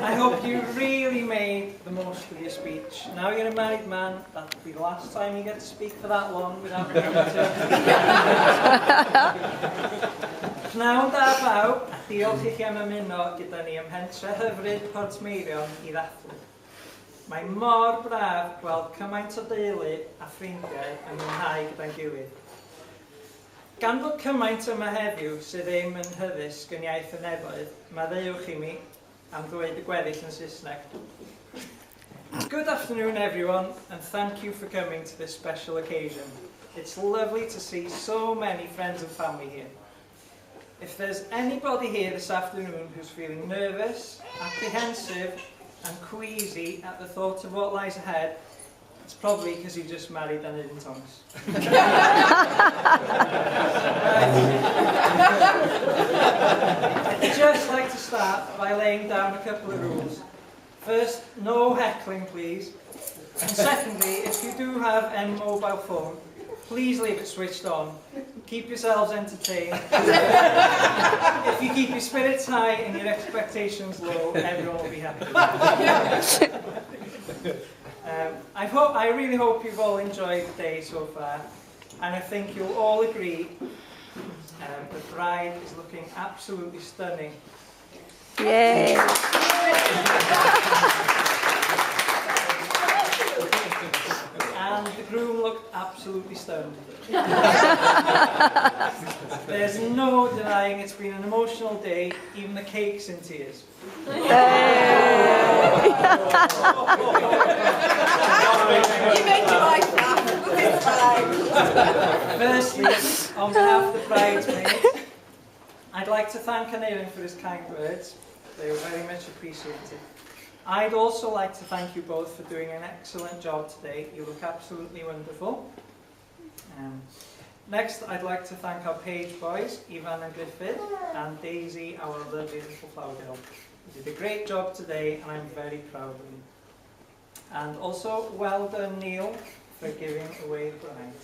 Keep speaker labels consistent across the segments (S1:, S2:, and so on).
S1: I hope you really made the most of your speech. Now you're a married man, that'll be the last time you get to speak for that long without being Pnawn da bawb, a diolch i chi am ymuno gyda ni ym mhentre hyfryd Portmeirion I ddathlu. Mae mor braf gweld cymaint o deulu a ffrindiau yn mwynhau gyda'n gilydd. Gan fod cymaint yma heddiw sydd ddim yn hyddysg yn iaith y nefoedd, maddeuwch I mi am ddweud y gweddill yn Saesneg. Good afternoon everyone, and thank you for coming to this special occasion. It's lovely to see so many friends and family here. If there's anybody here this afternoon who's feeling nervous, apprehensive and queasy at the thought of what lies ahead, it's probably because you just married and in tongues. I'd just like to start by laying down a couple of rules. First, no heckling please. And secondly, if you do have any mobile phone, please leave it switched on. Keep yourselves entertained. If you keep your spirits high and your expectations low, everyone will be happy. I really hope you've all enjoyed the day so far, and I think you'll all agree the bride is looking absolutely stunning.
S2: Yay!
S1: And the groom looked absolutely stoned. There's no denying it's been an emotional day, even the cake's in tears.
S2: You
S3: made your wife laugh. It's fine.
S1: Firstly, on behalf of the bridesmaids, I'd like to thank Aneurin for his kind words. They were very much appreciated. I'd also like to thank you both for doing an excellent job today. You look absolutely wonderful. Next, I'd like to thank our page boys, Ivan and Griffith, and Daisy, our lovely little flower girl. You did a great job today, and I'm very proud of you. And also, well done, Neil, for giving away the bride.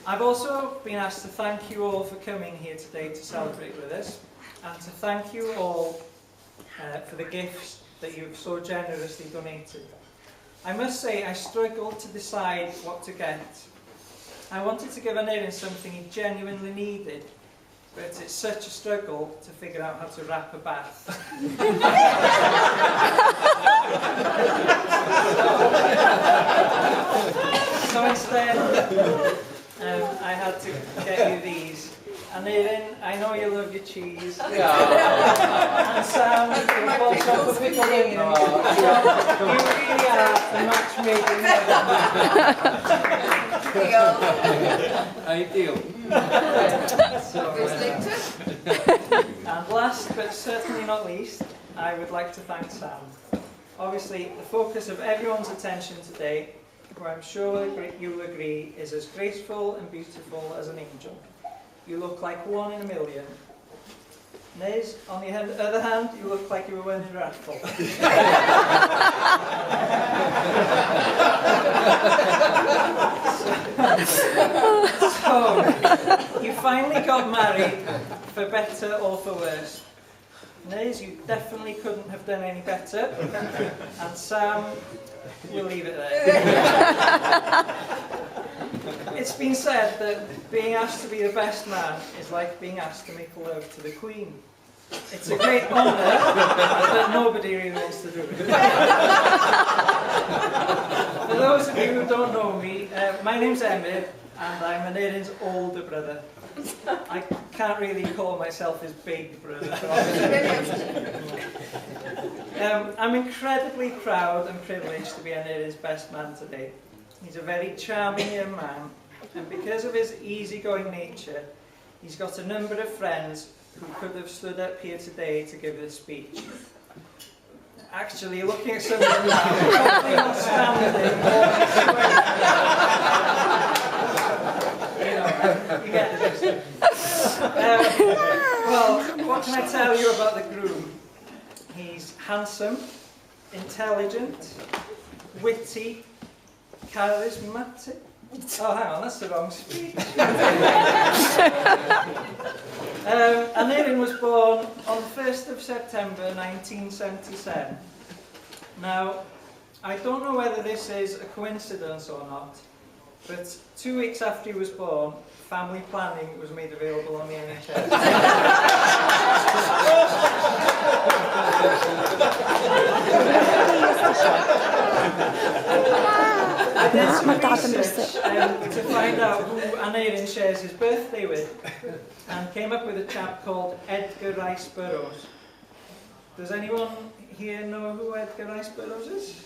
S1: I've also been asked to thank you all for coming here today to celebrate with us, and to thank you all for the gifts that you've so generously donated. I must say I struggled to decide what to get. I wanted to give Aneurin something he genuinely needed, but it's such a struggle to figure out how to wrap a bath. So instead, I had to get you these. Aneurin, I know you love your cheese. Yeah. And Sam, you're both so pickle in. You really are the matchmaking.
S4: Ideal.
S1: And last but certainly not least, I would like to thank Sam. Obviously, the focus of everyone's attention today, who I'm sure you'll agree is as graceful and beautiful as an angel. You look like one in a million. Neus, on the other hand, you look like you were winning a raffle. So, you finally got married, for better or for worse. Neus, you definitely couldn't have done any better. And Sam, we'll leave it there. It's been said that being asked to be the best man is like being asked to make love to the Queen. It's a great honour, but nobody really wants to do it. For those of you who don't know me, my name's Emyr, and I'm Aneurin's older brother. I can't really call myself his big brother. I'm incredibly proud and privileged to be Aneurin's best man today. He's a very charming young man, and because of his easygoing nature, he's got a number of friends who could have stood up here today to give this speech. Actually, looking at some of them now, probably not standing. You get the gist. Well, what can I tell you about the groom? He's handsome, intelligent, witty, charismatic. Oh, hang on, that's the wrong speech. Aneurin was born on the 1st of September 1977. Now, I don't know whether this is a coincidence or not, but 2 weeks after he was born, family planning was made available on the NHS. I did some research to find out who Aneurin shares his birthday with, and came up with a chap called Edgar Rice Burroughs. Does anyone here know who Edgar Rice Burroughs is?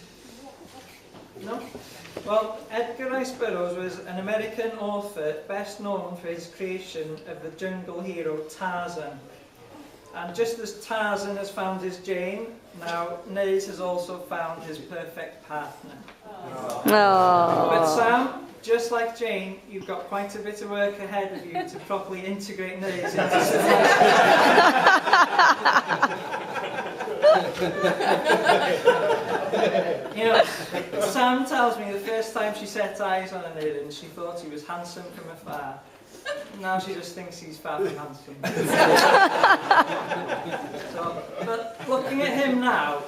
S1: No? Well, Edgar Rice Burroughs was an American author best known for his creation of the jungle hero Tarzan. And just as Tarzan has found his Jane, now Neus has also found his perfect partner.
S2: Oh.
S1: But Sam, just like Jane, you've got quite a bit of work ahead of you to properly integrate Neus into society. You know, Sam tells me the first time she set eyes on Aneurin, she thought he was handsome from afar. Now she just thinks he's far from handsome. But looking at him now,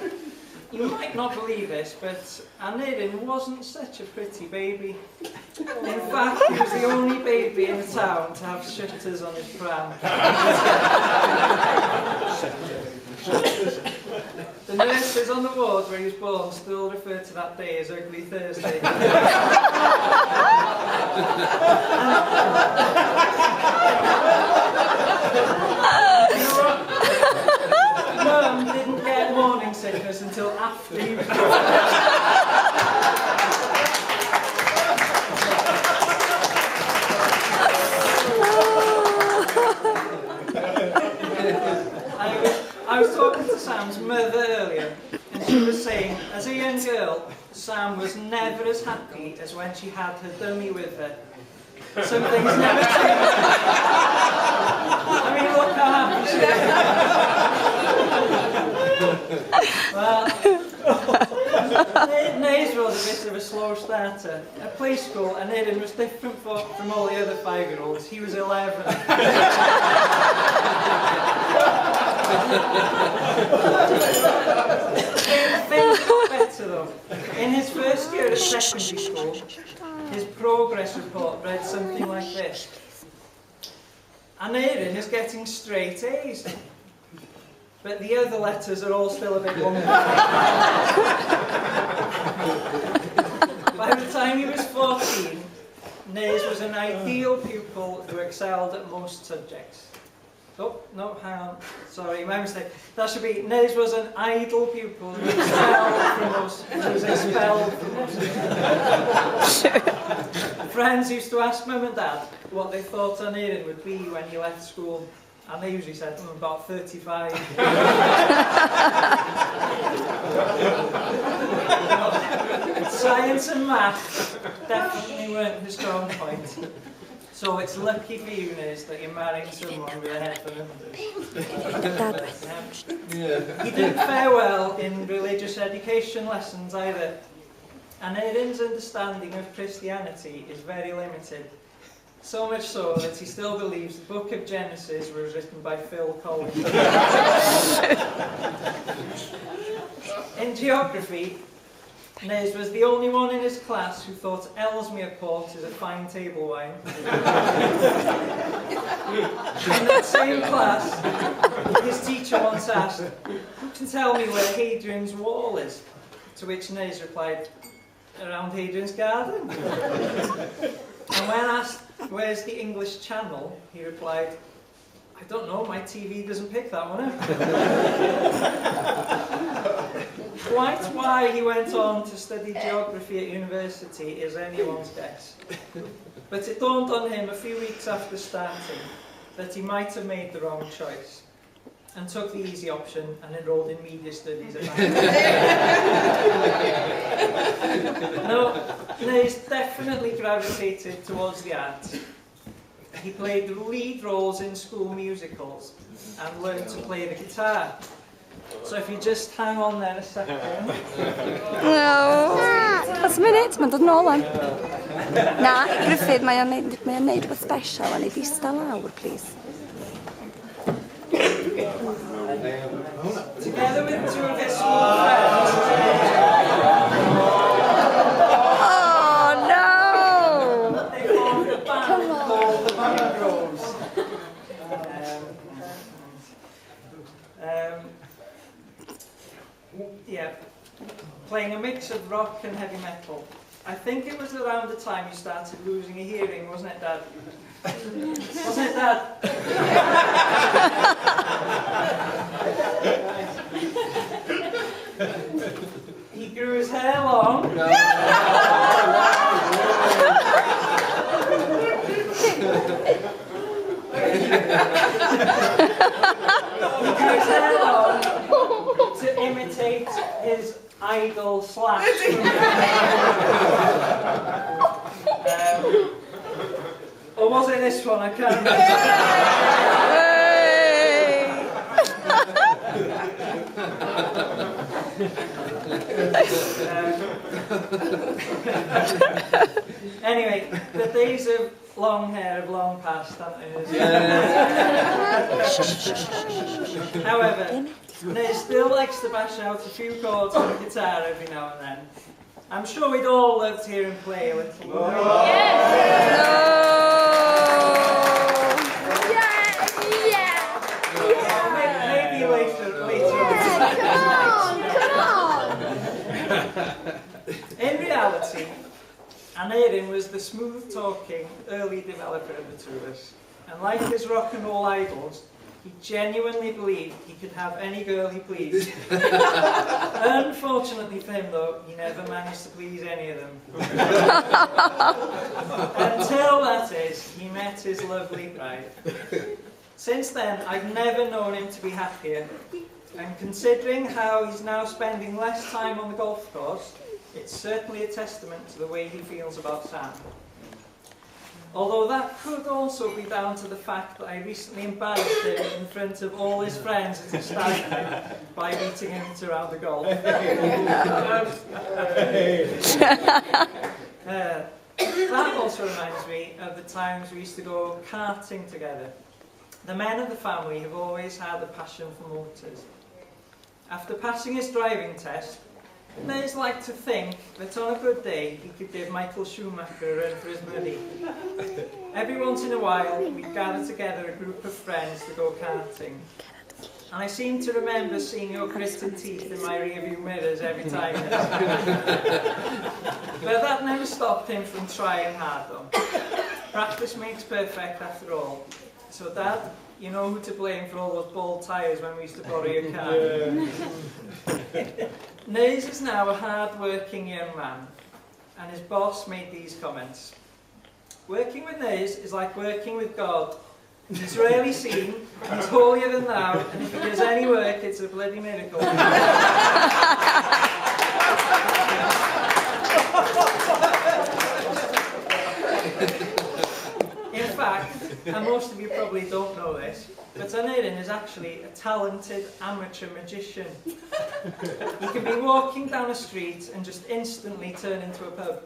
S1: you might not believe this, but Aneurin wasn't such a pretty baby. In fact, he was the only baby in the town to have shutters on his pram. The nurses on the ward where he was born still refer to that day as Ugly Thursday. You know what? Mum didn't get morning sickness until after he was born. I was talking to Sam's mother earlier, and she was saying, as a young girl, Sam was never as happy as when she had her dummy with her. Some things never change. I mean, look how happy she is. Well, Neus was a bit of a slow starter. At play school, Aneurin was different from all the other 5-year-olds. He was 11. Things got better though. In his first year at secondary school, his progress report read something like this. Aneurin is getting straight A's, but the other letters are all still a bit wonky. By the time he was 14, Neus was an ideal pupil who excelled at most subjects. Oh, no, hang on. Sorry, my mistake. That should be, Neus was an idle pupil who was expelled from most. Friends used to ask Mum and Dad what they thought Aneurin would be when he left school, and they usually said, about 35. Science and maths definitely weren't his strong point. So it's lucky for you, Neus, that you're marrying someone with a head for numbers. He didn't fare well in religious education lessons either. Aneurin's understanding of Christianity is very limited. So much so that he still believes the book of Genesis was written by Phil Collins. In geography, Neus was the only one in his class who thought Ellesmere port is a fine table wine. In that same class, his teacher once asked, "Who can tell me where Hadrian's Wall is?" To which Neus replied, "Around Hadrian's garden." And when asked, "Where's the English Channel?" he replied, "I don't know, my TV doesn't pick that one up." Quite why he went on to study geography at university is anyone's guess. But it dawned on him a few weeks after starting that he might have made the wrong choice, and took the easy option and enrolled in media studies at No, Neus definitely gravitated towards the arts. He played the lead roles in school musicals and learned to play the guitar. So if you just hang on there a second.
S2: No. That's a minute, mae'n dod nôl am. Na, Griffith, mae o'n neud rhywbeth special, a neud ista lawr, please.
S1: Together with two of his school friends.
S2: Oh, no!
S1: They formed a band called the Priodas. Yeah, playing a mix of rock and heavy metal. I think it was around the time you started losing a hearing, wasn't it, Dad? Wasn't it, Dad? He grew his hair long. To imitate his idol Slash. Or was it this one? I can't remember. Anyway, the days of long hair have long passed, haven't they? However, Neus still likes to bash out a few chords on the guitar every now and then. I'm sure we'd all love to hear him play a little. Maybe later on. In reality, Anarin was the smooth-talking early developer of the two of us, and like his rock and roll idols, he genuinely believed he could have any girl he pleased. Unfortunately for him, though, he never managed to please any of them. Until, that is, he met his lovely bride. Since then, I've never known him to be happier, and considering how he's now spending less time on the golf course, it's certainly a testament to the way he feels about Sam. Although that could also be down to the fact that I recently embarrassed him in front of all his friends at a stag by beating him to round the golf. That also reminds me of the times we used to go karting together. The men of the family have always had a passion for motors. After passing his driving test, Neus liked to think that on a good day he could give Michael Schumacher a run for his money. Every once in a while we'd gather together a group of friends to go karting. And I seem to remember seeing your gritted teeth in my rearview mirrors every time. But that never stopped him from trying hard though. Practice makes perfect after all. So Dad, you know who to blame for all those bald tyres when we used to borrow your car. Neus is now a hard-working young man, and his boss made these comments. Working with Neus is like working with God. He's rarely seen, he's holier than thou, and if he does any work, it's a bloody miracle. In fact, and most of you probably don't know this, but Anarin is actually a talented amateur magician. He can be walking down a street and just instantly turn into a pub.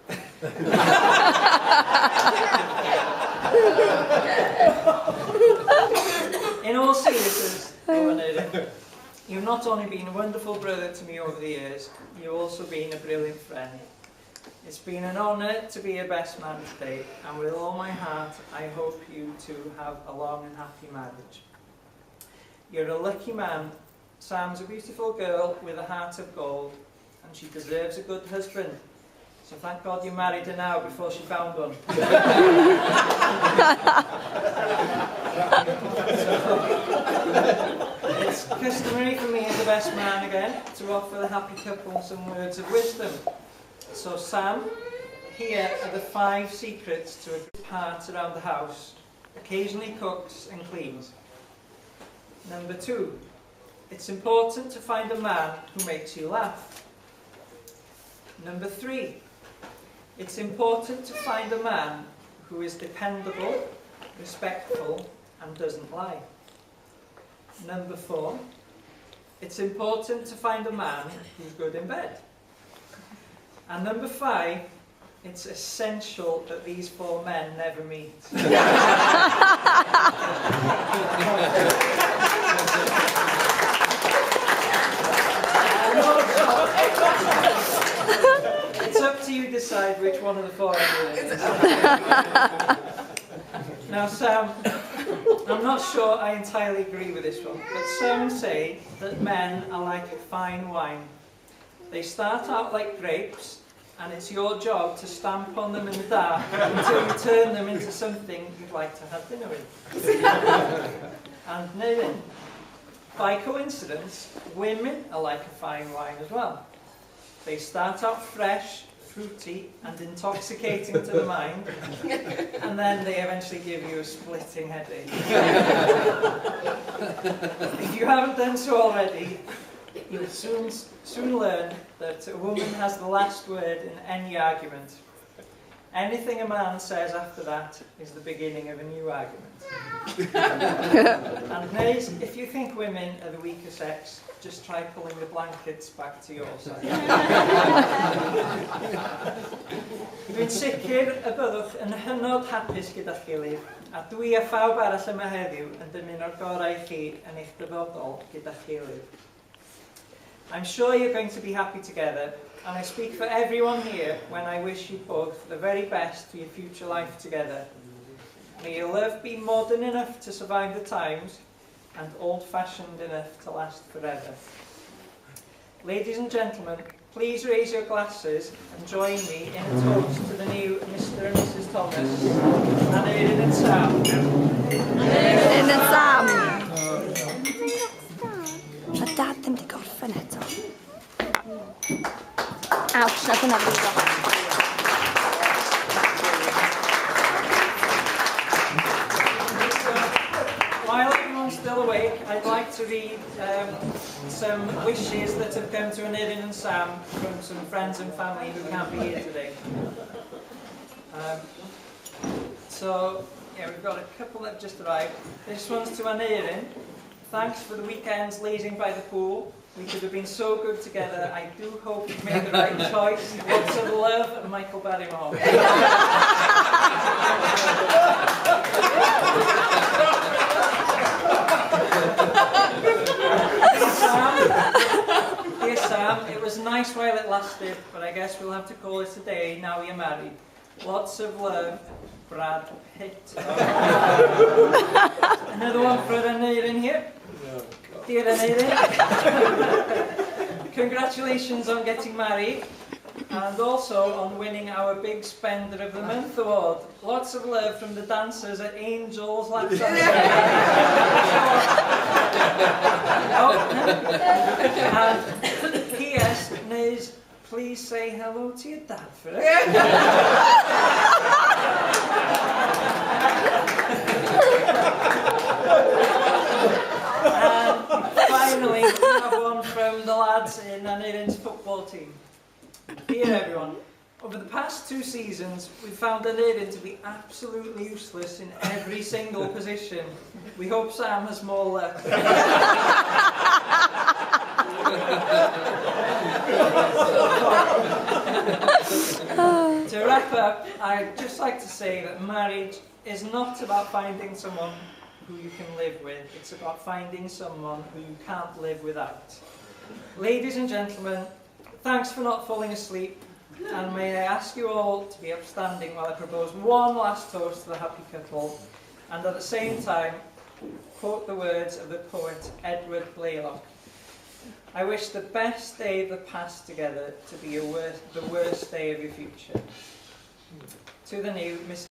S1: In all seriousness, Anarin, you've not only been a wonderful brother to me over the years, you've also been a brilliant friend. It's been an honour to be your best man today, and with all my heart, I hope you two have a long and happy marriage. You're a lucky man. Sam's a beautiful girl with a heart of gold, and she deserves a good husband. So thank God you married her now before she found one. It's customary for me as the best man again to offer the happy couple some words of wisdom. So Sam, here are the 5 secrets to a good heart around the house. Occasionally cooks and cleans. Number 2, it's important to find a man who makes you laugh. Number 3, it's important to find a man who is dependable, respectful, and doesn't lie. Number 4, it's important to find a man who's good in bed. And number 5, it's essential that these 4 men never meet. It's up to you to decide which one of the 4 it is. Now, Sam, I'm not sure I entirely agree with this one, but some say that men are like a fine wine. They start out like grapes, and it's your job to stamp on them in the dark until you turn them into something you'd like to have dinner with. And then, by coincidence, women are like a fine wine as well. They start out fresh, fruity and intoxicating to the mind, and then they eventually give you a splitting headache. If you haven't done so already, you'll soon learn that a woman has the last word in any argument. Anything a man says after that is the beginning of a new argument. And Neus, if you think women are the weaker sex, just try pulling the blankets back to your side. Dwi'n sicr y byddwch yn hynod hapus gyda'r gilydd, a dwi a phawb arall yma heddiw yn dymuno'r gorau chi yn eich dyfodol gyda'r gilydd. I'm sure you're going to be happy together, and I speak for everyone here when I wish you both the very best for your future life together. May your love be modern enough to survive the times, and old-fashioned enough to last forever. Ladies and gentlemen, please raise your glasses and join me in a toast to the new Mr. and Mrs. Thomas, and Aidan and Sam.
S2: Aidan and Sam. Mae dad ddim di gorffen eto. Ouch, na dyna brifo.
S1: While everyone's still awake, I'd like to read some wishes that have come to Aidan and Sam from some friends and family who can't be here today. So, yeah, we've got a couple that have just arrived. This one's to Aidan. Thanks for the weekends lazing by the pool. We could have been so good together. I do hope you've made the right choice. Lots of love, Michael Barrymore. Dear Sam, it was nice while it lasted, but I guess we'll have to call it a day now you're married. Lots of love, Brad Pitt. Another one for Aidan here. Dear Aidan, congratulations on getting married and also on winning our Big Spender of the Month award. Lots of love from the dancers at Angel's Lap Dance. And P.S. Neus, please say hello to your dad for it. Finally, we have one from the lads in Aidan's football team. Dear everyone, over the past 2 seasons, we've found Aidan to be absolutely useless in every single position. We hope Sam has more luck. To wrap up, I'd just like to say that marriage is not about finding someone who you can live with. It's about finding someone who you can't live without. Ladies and gentlemen, thanks for not falling asleep, and may I ask you all to be upstanding while I propose one last toast to the happy couple, and at the same time, quote the words of the poet Edward Blaylock. I wish the best day of the past together to be the worst day of your future. To the new Mr.